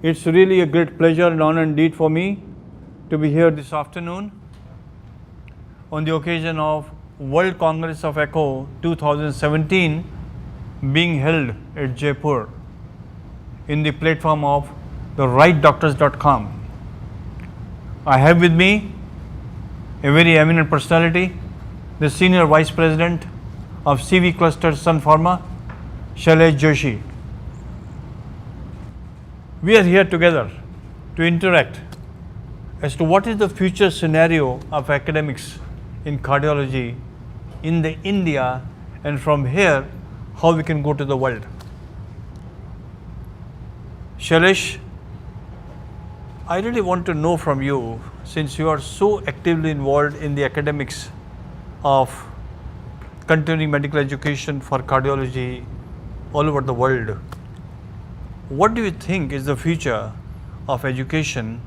It's really a great pleasure and honor indeed for me to be here this afternoon on the occasion of World Congress of Echo 2017 being held at Jaipur in the platform of TheRightDoctors.com. I have with me a very eminent personality, the Senior Vice President of CV Cluster Sun Pharma, Shailesh Joshi. We are here together to interact as to what is the future scenario of academics in cardiology in the India, and from here how we can go to the world. Shailesh, I really want to know from you, since you are so actively involved in the academics of continuing medical education for cardiology all over the world, what do you think is the future of education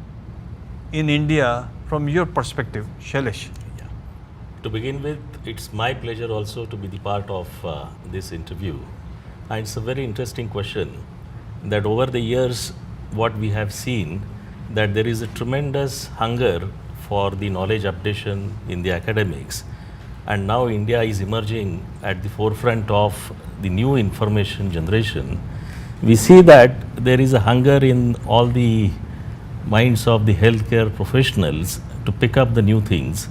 in India from your perspective, Shailesh? Yeah. To begin with, it's my pleasure also to be the part of this interview. And it's a very interesting question that over the years, what we have seen, that there is a tremendous hunger for the knowledge updation in the academics. And now India is emerging at the forefront of the new information generation. We see that there is a hunger in all the minds of the healthcare professionals to pick up the new things.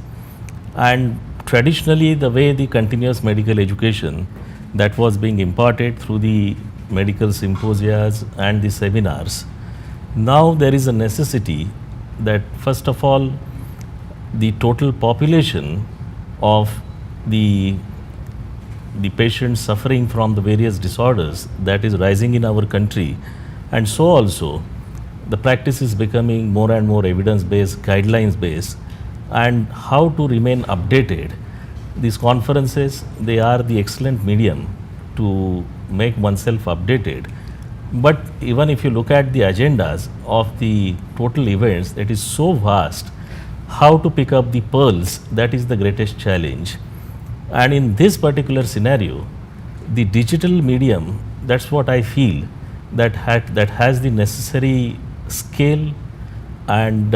And traditionally, the way the continuous medical education that was being imparted through the medical symposias and the seminars, now there is a necessity that first of all, the total population of the patients suffering from the various disorders that is rising in our country, and so also the practice is becoming more and more evidence-based, guidelines-based, and how to remain updated. These conferences, they are the excellent medium to make oneself updated. But even if you look at the agendas of the total events, it is so vast, how to pick up the pearls, that is the greatest challenge. And in this particular scenario, the digital medium, that's what I feel, that has the necessary scale, and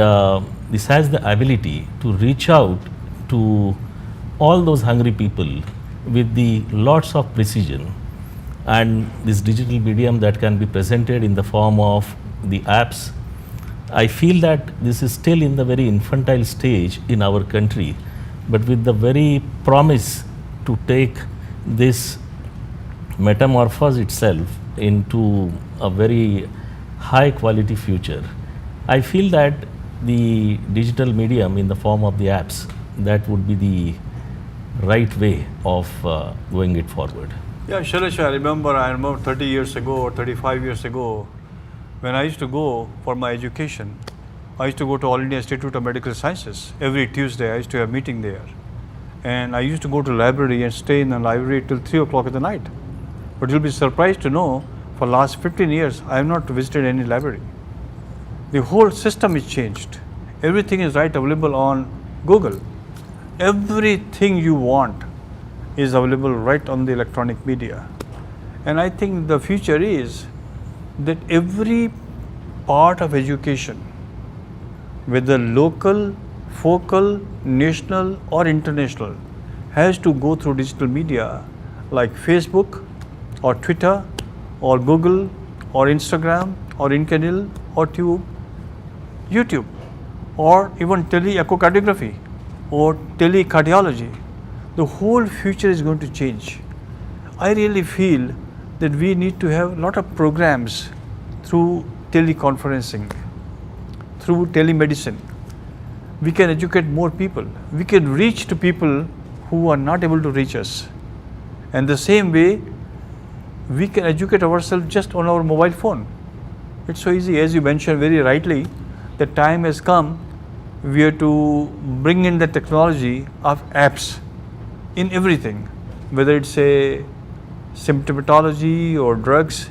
this has the ability to reach out to all those hungry people with the lots of precision. And this digital medium that can be presented in the form of the apps, I feel that this is still in the very infantile stage in our country, but with the very promise to take this metamorphose itself into a very high quality future. I feel that the digital medium in the form of the apps, that would be the right way of going it forward. Yeah, Shailesh, I remember 30 years ago or 35 years ago, when I used to go for my education, I used to go to All India Institute of Medical Sciences. Every Tuesday I used to have a meeting there. And I used to go to the library and stay in the library till 3 o'clock in the night. But you'll be surprised to know, for the last 15 years, I have not visited any library. The whole system is changed. Everything is available on Google. Everything you want is available right on the electronic media. And I think the future is that every part of education, whether local, focal, national or international, has to go through digital media like Facebook or Twitter or Google or Instagram or Incanil or YouTube, or even tele-echocardiography or telecardiology. The whole future is going to change. I really feel that we need to have a lot of programs through teleconferencing, through telemedicine. We can educate more people. We can reach to people who are not able to reach us. And the same way, we can educate ourselves just on our mobile phone. It's so easy. As you mentioned very rightly, the time has come, we have to bring in the technology of apps in everything, whether it's a symptomatology or drugs,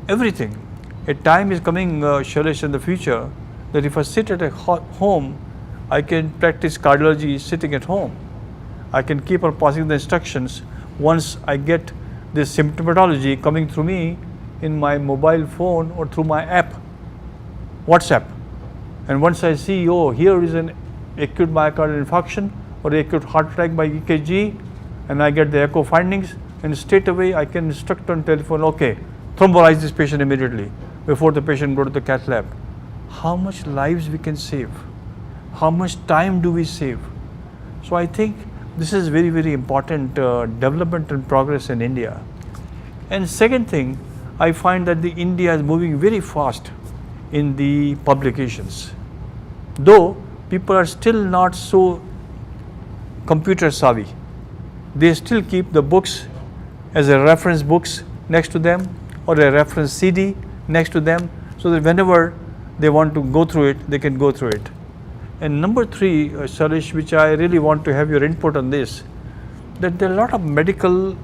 everything. A time is coming, Shailesh, in the future, that if I sit at home, I can practice cardiology sitting at home. I can keep on passing the instructions once I get this symptomatology coming through me in my mobile phone or through my app. WhatsApp. And once I see, oh, here is an acute myocardial infarction or acute heart attack by EKG, and I get the echo findings, and straight away I can instruct on telephone, okay, thrombolize this patient immediately before the patient go to the cath lab. How much lives we can save? How much time do we save? So I think this is very, very important development and progress in India. And second thing, I find that the India is moving very fast in the publications. Though people are still not so computer savvy, they still keep the books as a reference books next to them or a reference CD next to them, so that whenever they want to go through it, they can go through it. And number three, Shailesh, which I really want to have your input on this, that there are a lot of medical,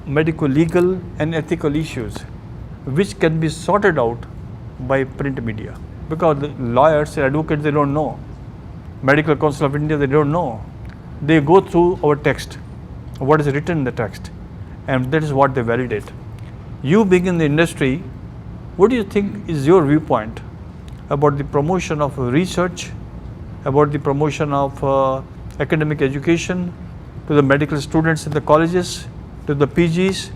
legal and ethical issues which can be sorted out by print media, because the lawyers and advocates, they don't know. Medical Council of India, they don't know. They go through our text, what is written in the text, and that is what they validate. You being in the industry, what do you think is your viewpoint about the promotion of research, about the promotion of academic education to the medical students in the colleges, to the PGs,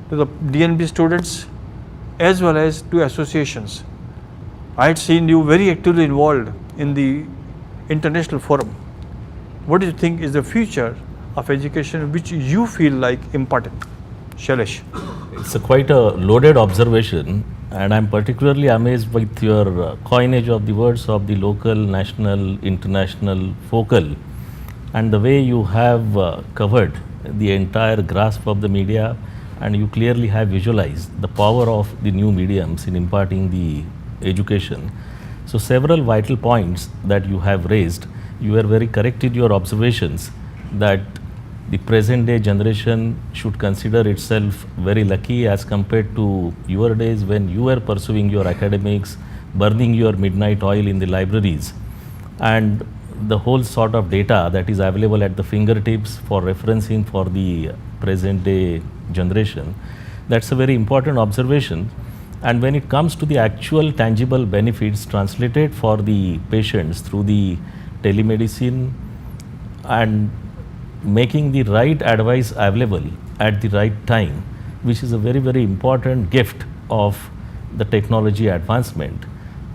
to the DNB students, as well as to associations? I had seen you very actively involved in the international forum. What do you think is the future of education which you feel like important? Shailesh. It's quite a loaded observation, and I'm particularly amazed with your coinage of the words of the local, national, international, focal, and the way you have covered the entire grasp of the media, and you clearly have visualized the power of the new mediums in imparting the education. So several vital points that you have raised. You are very correct in your observations that the present day generation should consider itself very lucky as compared to your days when you were pursuing your academics, burning your midnight oil in the libraries, and the whole sort of data that is available at the fingertips for referencing for the present day generation. That's a very important observation. And when it comes to the actual tangible benefits translated for the patients through the telemedicine and making the right advice available at the right time, which is a very, very important gift of the technology advancement.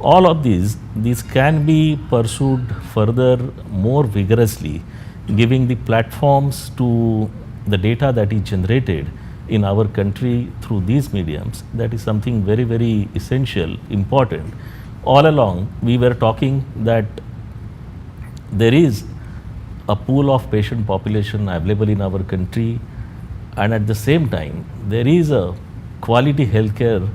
All of these can be pursued further more vigorously, giving the platforms to the data that is generated in our country through these mediums. That is something very, very essential, important. All along, we were talking that there is a pool of patient population available in our country, and at the same time, there is a quality healthcare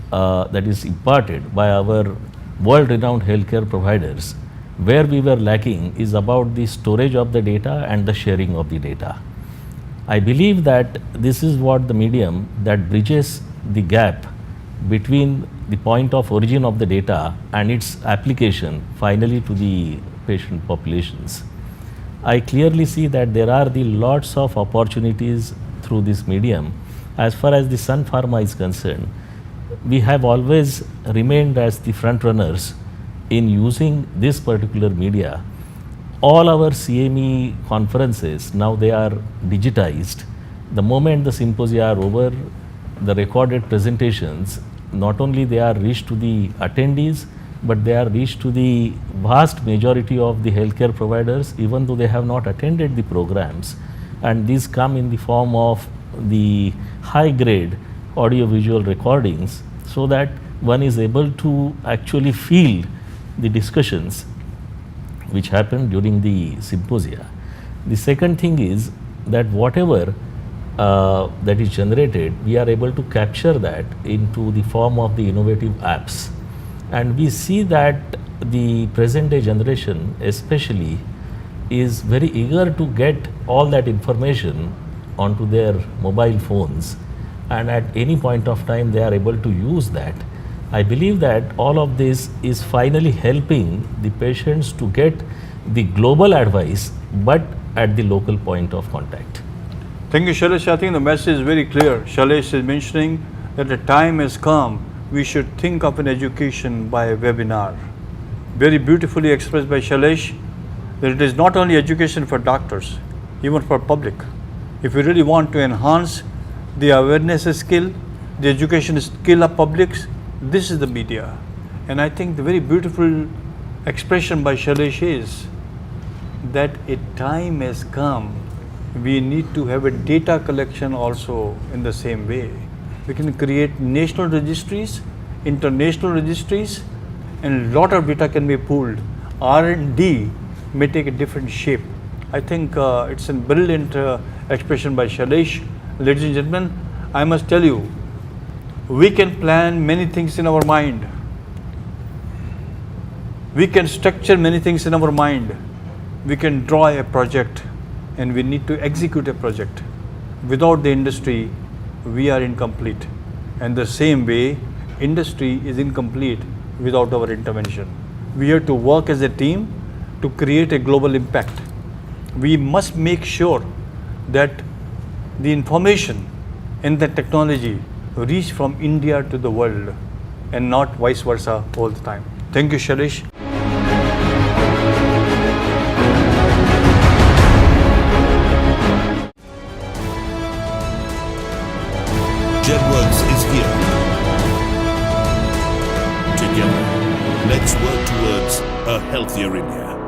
that is imparted by our world-renowned healthcare providers. Where we were lacking is about the storage of the data and the sharing of the data. I believe that this is what the medium that bridges the gap between the point of origin of the data and its application finally to the patient populations. I clearly see that there are the lots of opportunities through this medium. As far as the Sun Pharma is concerned, we have always remained as the front runners in using this particular media. All our CME conferences, now they are digitized. The moment the symposia are over, the recorded presentations, not only they are reached to the attendees, but they are reached to the vast majority of the healthcare providers, even though they have not attended the programs. And these come in the form of the high-grade audio-visual recordings, so that one is able to actually feel the discussions which happened during the symposia. The second thing is that whatever that is generated, we are able to capture that into the form of the innovative apps. And we see that the present day generation especially is very eager to get all that information onto their mobile phones, and at any point of time they are able to use that. I believe that all of this is finally helping the patients to get the global advice, but at the local point of contact. Thank you, Shailesh. I think the message is very clear. Shailesh is mentioning that the time has come we should think of an education by a webinar. Very beautifully expressed by Shailesh, that it is not only education for doctors, even for public. If we really want to enhance the awareness skill, the education skill of publics, this is the media. And I think the very beautiful expression by Shailesh is that a time has come, we need to have a data collection also in the same way. We can create national registries, international registries, and lot of data can be pooled. R&D may take a different shape. I think it's a brilliant expression by Shailesh. Ladies and gentlemen, I must tell you, we can plan many things in our mind. We can structure many things in our mind. We can draw a project, and we need to execute a project. Without the industry, we are incomplete. And the same way, industry is incomplete without our intervention. We have to work as a team to create a global impact. We must make sure that the information and the technology reach from India to the world and not vice versa all the time. Thank you, Shailesh. GenWorks is here. Together, let's work towards a healthier India.